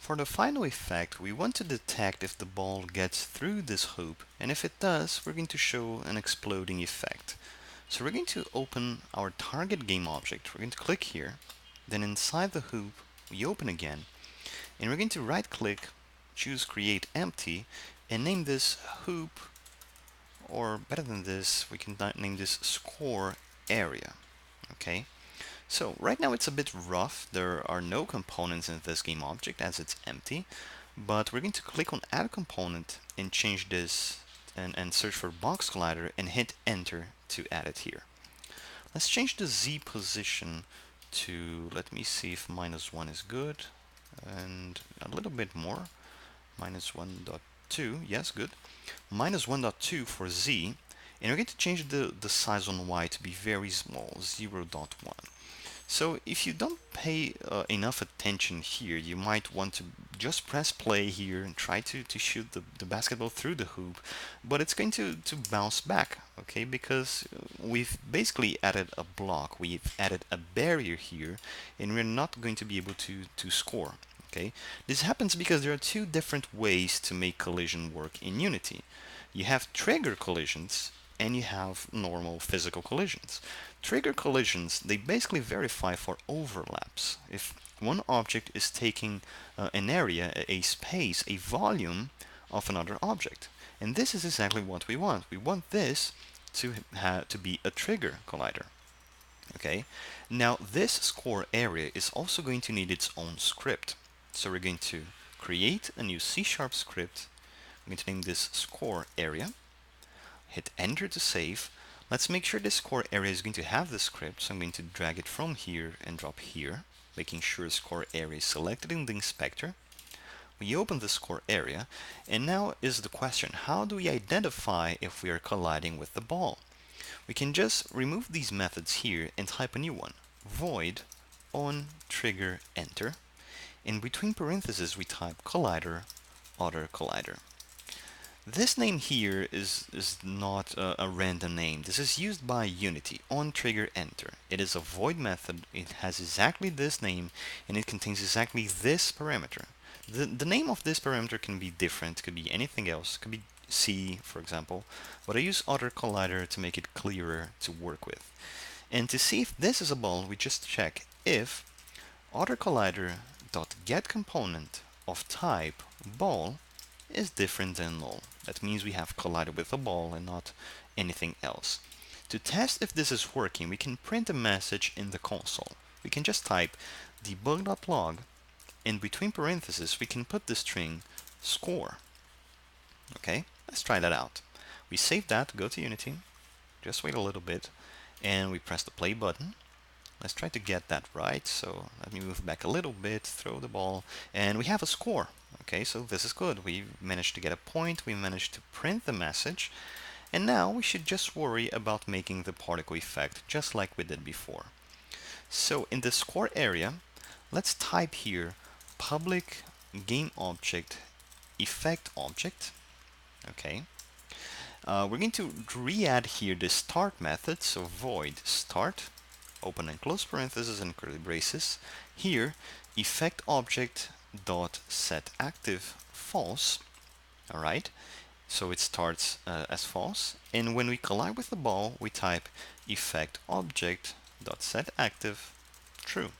For the final effect, we want to detect if the ball gets through this hoop, and if it does, we're going to show an exploding effect. So we're going to open our target game object. We're going to click here, then inside the hoop, we open again, and we're going to right click, choose create empty, and name this hoop, or better than this, we can name this score area. Okay, so right now it's a bit rough. There are no components in this game object as it's empty, but we're going to click on add component and change this and search for box collider and hit enter to add it here. Let's change the Z position to, let me see if -1 is good, and a little bit more, -1.2, yes, good, -1.2 for Z, and we're going to change the size on Y to be very small, 0.1. So if you don't pay enough attention here, you might want to just press play here and try to shoot the basketball through the hoop, but it's going to bounce back, okay, because we've basically added a block, we've added a barrier here, and we're not going to be able to score. Okay, this happens because there are two different ways to make collision work in Unity. You have trigger collisions and you have normal physical collisions. Trigger collisions, they basically verify for overlaps. If one object is taking an area, a space, a volume of another object. And this is exactly what we want. We want this to be a trigger collider. Okay, now this score area is also going to need its own script. So we're going to create a new C# script. I'm going to name this score area. Hit enter to save. Let's make sure this score area is going to have the script, so I'm going to drag it from here and drop here, making sure score area is selected in the inspector. We open the score area, and now is the question, how do we identify if we are colliding with the ball? We can just remove these methods here and type a new one, void on trigger enter. In between parentheses we type collider, other collider. This name here is not a random name. This is used by Unity on trigger enter. It is a void method. It has exactly this name and it contains exactly this parameter. The name of this parameter can be different, could be anything else, could be C for example, but I use other collider to make it clearer to work with. And to see if this is a ball, we just check if other collider dot get component of type ball is different than null. That means we have collided with a ball and not anything else. To test if this is working, we can print a message in the console. We can just type debug.log. In between parentheses, we can put the string score. Okay, let's try that out. We save that, go to Unity, just wait a little bit, and we press the play button. Let's try to get that right. So let me move back a little bit, throw the ball, and we have a score. Okay, so this is good. We managed to get a point, we managed to print the message, and now we should just worry about making the particle effect just like we did before. So in the score area, let's type here public game object effect object. Okay. We're going to re-add here the start method, so void start, open and close parentheses and curly braces. Here, effect object dot set active false. All right, so it starts as false, and when we collide with the ball, we type effect object dot set active true.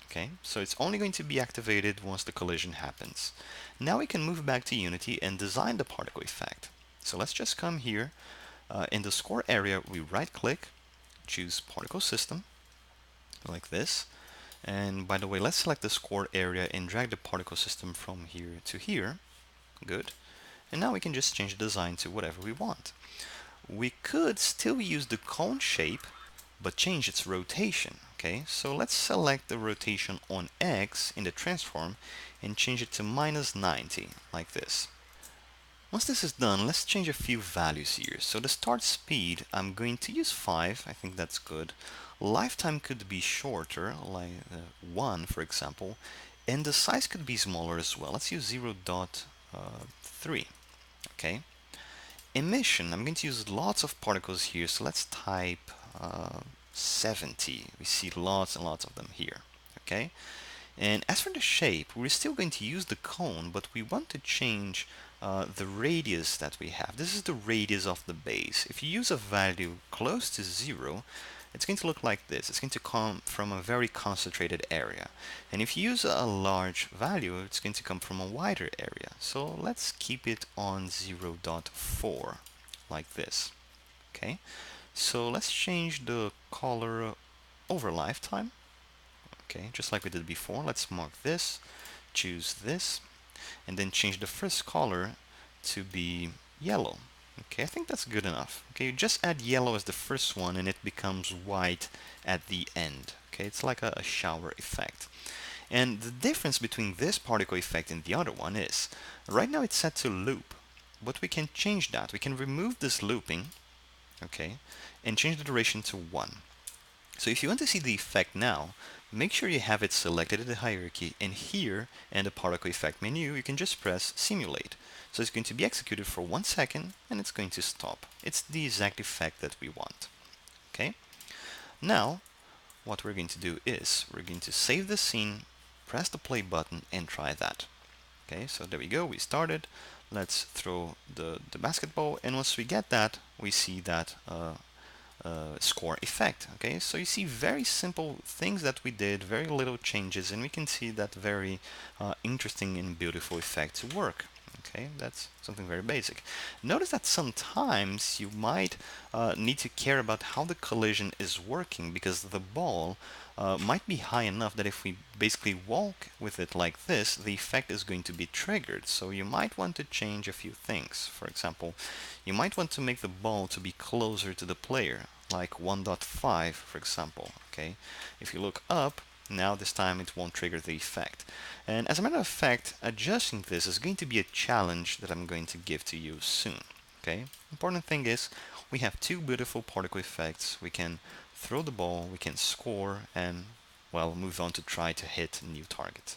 Okay, so it's only going to be activated once the collision happens. Now we can move back to Unity and design the particle effect. So let's just come here in the score area. We right click, choose particle system like this, and by the way, let's select the score area and drag the particle system from here to here. Good. And now we can just change the design to whatever we want. We could still use the cone shape but change its rotation. Okay, so let's select the rotation on X in the transform and change it to -90 like this. Once this is done, let's change a few values here. So the start speed, I'm going to use 5, I think that's good. Lifetime could be shorter, like 1 for example, and the size could be smaller as well. Let's use 0.3. Okay. Emission, I'm going to use lots of particles here, so let's type 70. We see lots and lots of them here. Okay. And as for the shape, we're still going to use the cone, but we want to change the radius that we have. This is the radius of the base. If you use a value close to 0, it's going to look like this. It's going to come from a very concentrated area. And if you use a large value, it's going to come from a wider area. So let's keep it on 0.4, like this. Okay, so let's change the color over lifetime. Okay, just like we did before. Let's mark this, choose this, and then change the first color to be yellow. Okay, I think that's good enough. Okay, you just add yellow as the first one and it becomes white at the end. Okay, it's like a shower effect. And the difference between this particle effect and the other one is, right now it's set to loop, but we can change that. We can remove this looping, okay, and change the duration to 1. So if you want to see the effect now, make sure you have it selected in the hierarchy, and here in the particle effect menu you can just press simulate. So it's going to be executed for 1 second and it's going to stop. It's the exact effect that we want. Okay? Now what we're going to do is we're going to save the scene, press the play button and try that. Okay, so there we go, we started. Let's throw the basketball, and once we get that, we see that score effect. Okay, so you see very simple things that we did, very little changes, and we can see that very interesting and beautiful effect work. Okay, that's something very basic. Notice that sometimes you might need to care about how the collision is working, because the ball might be high enough that if we basically walk with it like this, the effect is going to be triggered. So you might want to change a few things. For example, you might want to make the ball to be closer to the player, like 1.5 for example. Okay, if you look up, now this time it won't trigger the effect. And as a matter of fact, adjusting this is going to be a challenge that I'm going to give to you soon. Okay, important thing is we have two beautiful particle effects. We can throw the ball, we can score, and well, move on to try to hit a new target.